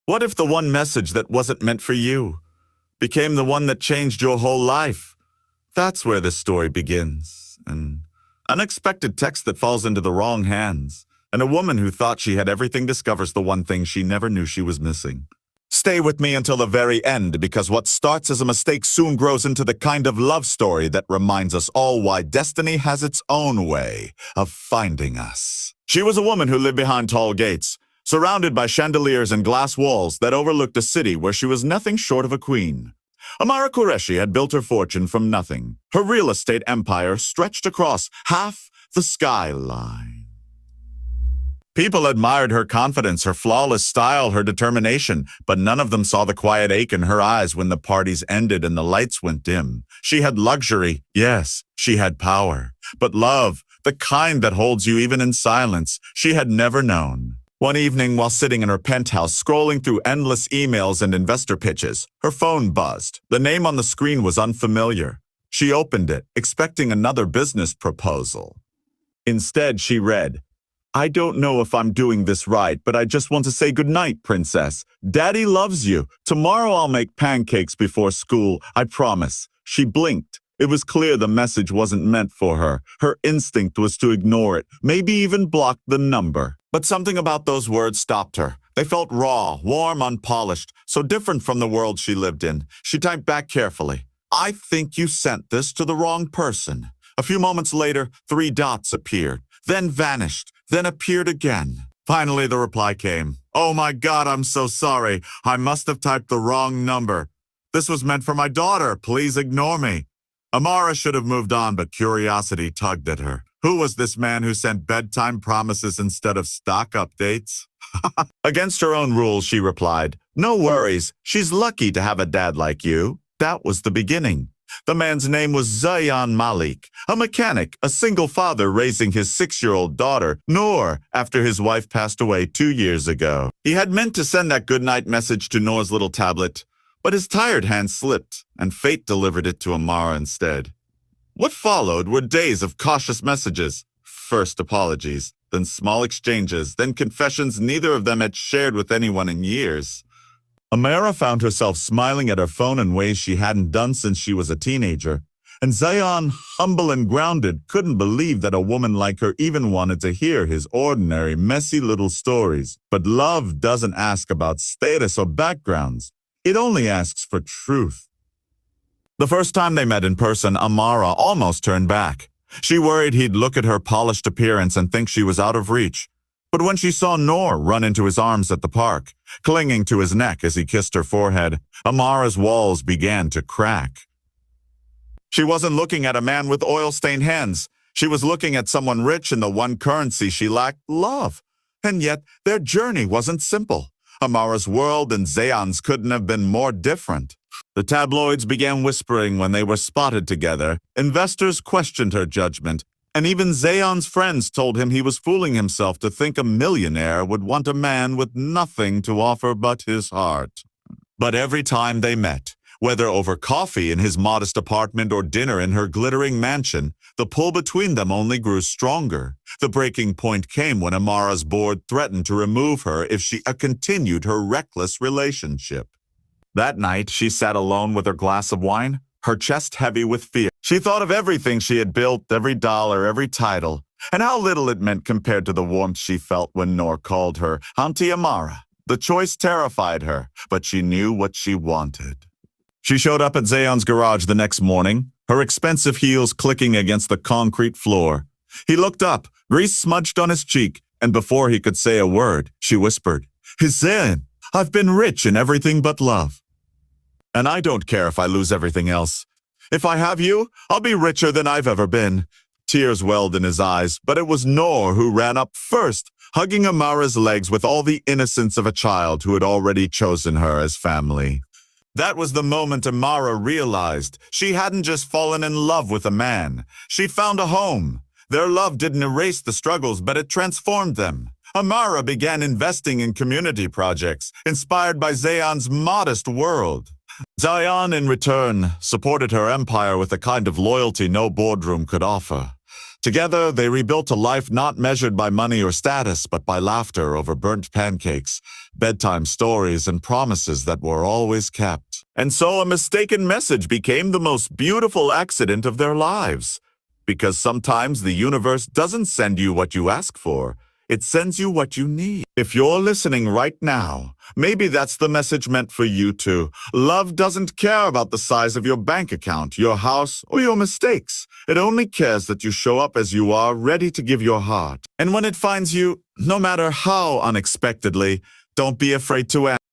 What if the one message that wasn't meant for you became the one that changed your whole life? That's where this story begins. An unexpected text that falls into the wrong hands, and a woman who thought she had everything discovers the one thing she never knew she was missing. Stay with me until the very end, because what starts as a mistake soon grows into the kind of love story that reminds us all why destiny has its own way of finding us. She was a woman who lived behind tall gates, surrounded by chandeliers and glass walls that overlooked a city where she was nothing short of a queen. Amara Qureshi had built her fortune from nothing. Her real estate empire stretched across half the skyline. People admired her confidence, her flawless style, her determination, but none of them saw the quiet ache in her eyes when the parties ended and the lights went dim. She had luxury, yes, she had power, but love, the kind that holds you even in silence, she had never known. One evening, while sitting in her penthouse scrolling through endless emails and investor pitches, her phone buzzed. The name on the screen was unfamiliar. She opened it, expecting another business proposal. Instead, she read, "I don't know if I'm doing this right, but I just want to say goodnight, princess. Daddy loves you. Tomorrow I'll make pancakes before school, I promise." She blinked. It was clear the message wasn't meant for her. Her instinct was to ignore it, maybe even block the number. But something about those words stopped her. They felt raw, warm, unpolished, so different from the world she lived in. She typed back carefully, "I think you sent this to the wrong person." A few moments later, 3 dots appeared, then vanished, then appeared again. Finally, the reply came. "Oh my God, I'm so sorry. I must have typed the wrong number. This was meant for my daughter. Please ignore me." Amara should have moved on, but curiosity tugged at her. Who was this man who sent bedtime promises instead of stock updates? Against her own rules, she replied, "No worries. She's lucky to have a dad like you." That was the beginning. The man's name was Zayan Malik, a mechanic, a single father raising his 6-year-old daughter, Noor, after his wife passed away 2 years ago. He had meant to send that goodnight message to Noor's little tablet, but his tired hand slipped, and fate delivered it to Amara instead. What followed were days of cautious messages. First apologies, then small exchanges, then confessions neither of them had shared with anyone in years. Amara found herself smiling at her phone in ways she hadn't done since she was a teenager. And Zayan, humble and grounded, couldn't believe that a woman like her even wanted to hear his ordinary, messy little stories. But love doesn't ask about status or backgrounds. It only asks for truth. The first time they met in person, Amara almost turned back. She worried he'd look at her polished appearance and think she was out of reach. But when she saw Noor run into his arms at the park, clinging to his neck as he kissed her forehead, Amara's walls began to crack. She wasn't looking at a man with oil-stained hands. She was looking at someone rich in the one currency she lacked, love. And yet, their journey wasn't simple. Amara's world and Zayan's couldn't have been more different. The tabloids began whispering when they were spotted together. Investors questioned her judgment. And even Zayan's friends told him he was fooling himself to think a millionaire would want a man with nothing to offer but his heart. But every time they met, whether over coffee in his modest apartment or dinner in her glittering mansion, the pull between them only grew stronger. The breaking point came when Amara's board threatened to remove her if she continued her reckless relationship. That night, she sat alone with her glass of wine, her chest heavy with fear. She thought of everything she had built, every dollar, every title, and how little it meant compared to the warmth she felt when Noor called her Auntie Amara. The choice terrified her, but she knew what she wanted. She showed up at Zayan's garage the next morning, her expensive heels clicking against the concrete floor. He looked up, grease smudged on his cheek, and before he could say a word, she whispered, "Zayan, I've been rich in everything but love. And I don't care if I lose everything else. If I have you, I'll be richer than I've ever been." Tears welled in his eyes, but it was Noor who ran up first, hugging Amara's legs with all the innocence of a child who had already chosen her as family. That was the moment Amara realized she hadn't just fallen in love with a man. She found a home. Their love didn't erase the struggles, but it transformed them. Amara began investing in community projects, inspired by Zayan's modest world. Zayan, in return, supported her empire with a kind of loyalty no boardroom could offer. Together, they rebuilt a life not measured by money or status, but by laughter over burnt pancakes, bedtime stories, and promises that were always kept. And so a mistaken message became the most beautiful accident of their lives. Because sometimes the universe doesn't send you what you ask for. It sends you what you need. If you're listening right now, maybe that's the message meant for you too. Love doesn't care about the size of your bank account, your house, or your mistakes. It only cares that you show up as you are, ready to give your heart. And when it finds you, no matter how unexpectedly, don't be afraid to ask.